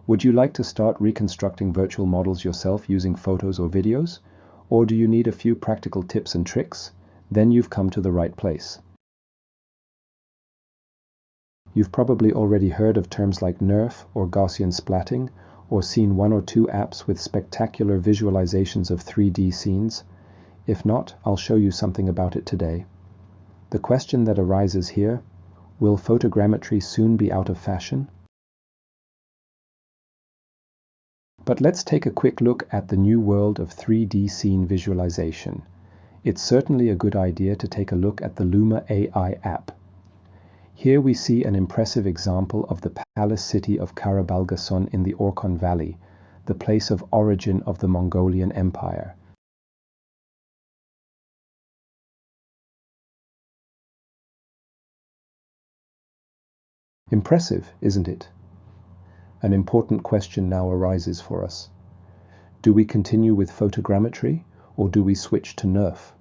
Would you like to start reconstructing virtual models yourself using photos or videos? Or do you need a few practical tips and tricks? Then you've come to the right place. You've probably already heard of terms like NeRF or Gaussian splatting, or seen one or two apps with spectacular visualizations of 3D scenes. If not, I'll show you something about it today. The question that arises here, will photogrammetry soon be out of fashion? But let's take a quick look at the new world of 3D scene visualization. It's certainly a good idea to take a look at the Luma AI app. Here we see an impressive example of the palace city of Karabalgason in the Orkhon Valley, the place of origin of the Mongolian Empire. Impressive, isn't it? An important question now arises for us. Do we continue with photogrammetry, or do we switch to NeRF?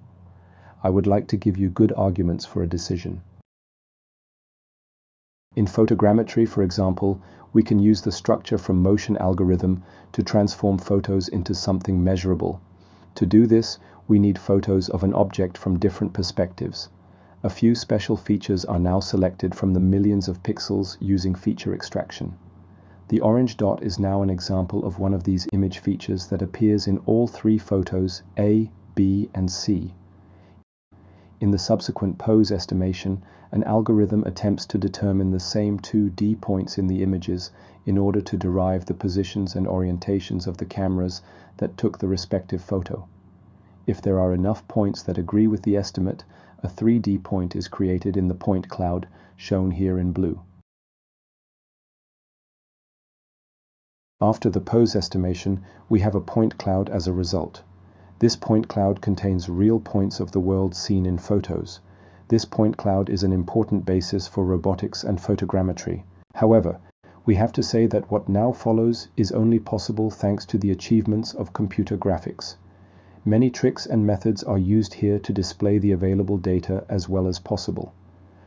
I would like to give you good arguments for a decision. In photogrammetry, for example, we can use the structure from motion algorithm to transform photos into something measurable. To do this, we need photos of an object from different perspectives. A few special features are now selected from the millions of pixels using feature extraction. The orange dot is now an example of one of these image features that appears in all three photos A, B, and C. In the subsequent pose estimation, an algorithm attempts to determine the same 2D points in the images in order to derive the positions and orientations of the cameras that took the respective photo. If there are enough points that agree with the estimate, a 3D point is created in the point cloud, shown here in blue. After the pose estimation, we have a point cloud as a result. This point cloud contains real points of the world seen in photos. This point cloud is an important basis for robotics and photogrammetry. However, we have to say that what now follows is only possible thanks to the achievements of computer graphics. Many tricks and methods are used here to display the available data as well as possible.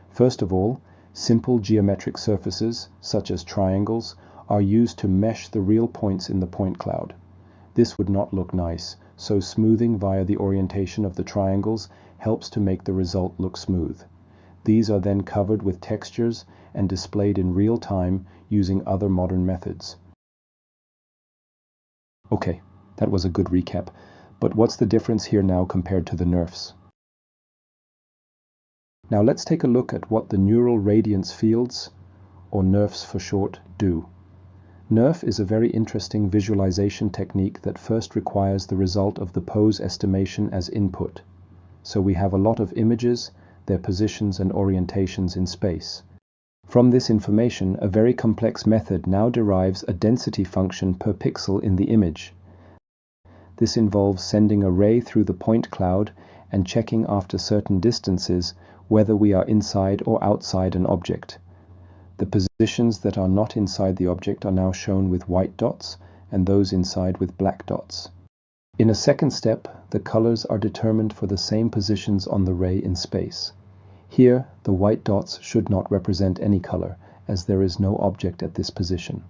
First of all, simple geometric surfaces, such as triangles, are used to mesh the real points in the point cloud. This would not look nice, so smoothing via the orientation of the triangles helps to make the result look smooth. These are then covered with textures and displayed in real time using other modern methods. Okay, that was a good recap, but what's the difference here now compared to the NeRFs? Now let's take a look at what the neural radiance fields, or NeRFs for short, do. NeRF is a very interesting visualization technique that first requires the result of the pose estimation as input. So we have a lot of images, their positions and orientations in space. From this information, a very complex method now derives a density function per pixel in the image. This involves sending a ray through the point cloud and checking after certain distances whether we are inside or outside an object. The positions that are not inside the object are now shown with white dots, and those inside with black dots. In a second step, the colors are determined for the same positions on the ray in space. Here, the white dots should not represent any color, as there is no object at this position.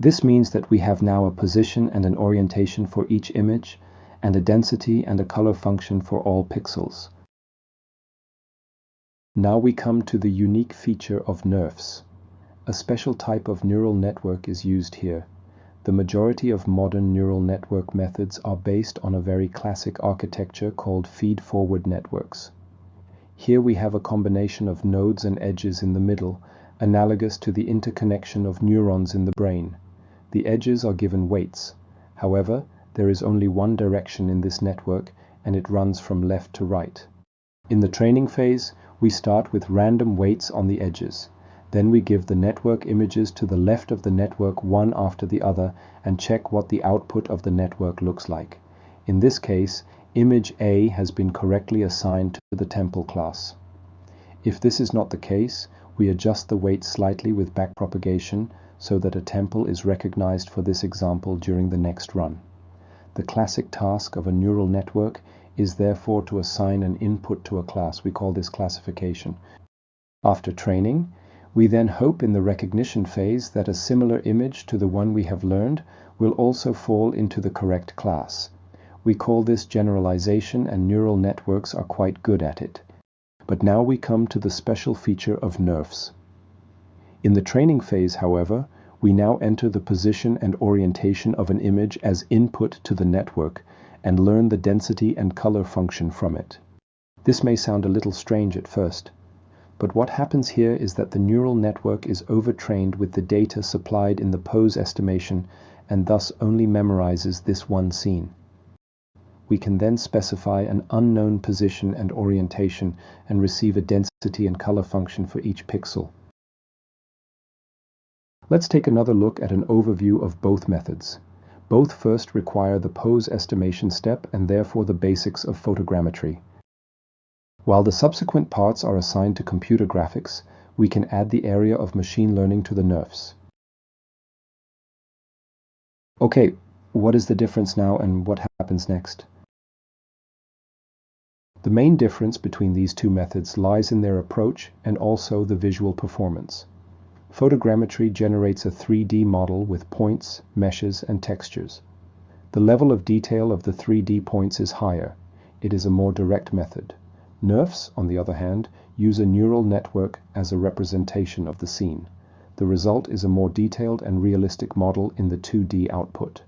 This means that we have now a position and an orientation for each image, and a density and a color function for all pixels. Now we come to the unique feature of NeRFs. A special type of neural network is used here. The majority of modern neural network methods are based on a very classic architecture called feed-forward networks. Here we have a combination of nodes and edges in the middle, analogous to the interconnection of neurons in the brain. The edges are given weights. However, there is only one direction in this network, and it runs from left to right. In the training phase, we start with random weights on the edges. Then we give the network images to the left of the network one after the other and check what the output of the network looks like. In this case, image A has been correctly assigned to the temple class. If this is not the case, we adjust the weight slightly with backpropagation so that a temple is recognized for this example during the next run. The classic task of a neural network is therefore to assign an input to a class. We call this classification. After training, We then hope in the recognition phase that a similar image to the one we have learned will also fall into the correct class. We call this generalization, and neural networks are quite good at it. But now we come to the special feature of NeRFs. In the training phase, however, we now enter the position and orientation of an image as input to the network and learn the density and color function from it. This may sound a little strange at first, but what happens here is that the neural network is overtrained with the data supplied in the pose estimation and thus only memorizes this one scene. We can then specify an unknown position and orientation and receive a density and color function for each pixel. Let's take another look at an overview of both methods. Both first require the pose estimation step and therefore the basics of photogrammetry. While the subsequent parts are assigned to computer graphics, we can add the area of machine learning to the NeRFs. Okay, what is the difference now and what happens next? The main difference between these two methods lies in their approach and also the visual performance. Photogrammetry generates a 3D model with points, meshes, and textures. The level of detail of the 3D points is higher. It is a more direct method. NeRFs, on the other hand, use a neural network as a representation of the scene. The result is a more detailed and realistic model in the 2D output.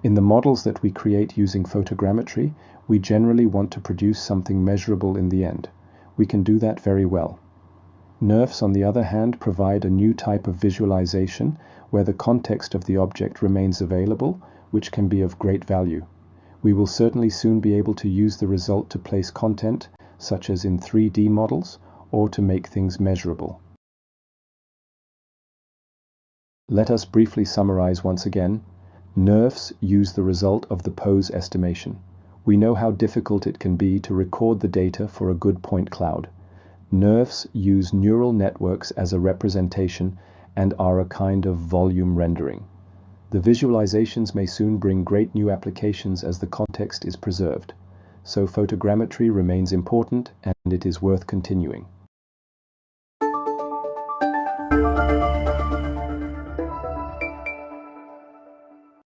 In the models that we create using photogrammetry, we generally want to produce something measurable in the end. We can do that very well. NeRFs, on the other hand, provide a new type of visualization where the context of the object remains available, which can be of great value. We will certainly soon be able to use the result to place content, such as in 3D models, or to make things measurable. Let us briefly summarize once again. NeRFs use the result of the pose estimation. We know how difficult it can be to record the data for a good point cloud. NeRFs use neural networks as a representation and are a kind of volume rendering. The visualizations may soon bring great new applications as the context is preserved. So photogrammetry remains important and it is worth continuing.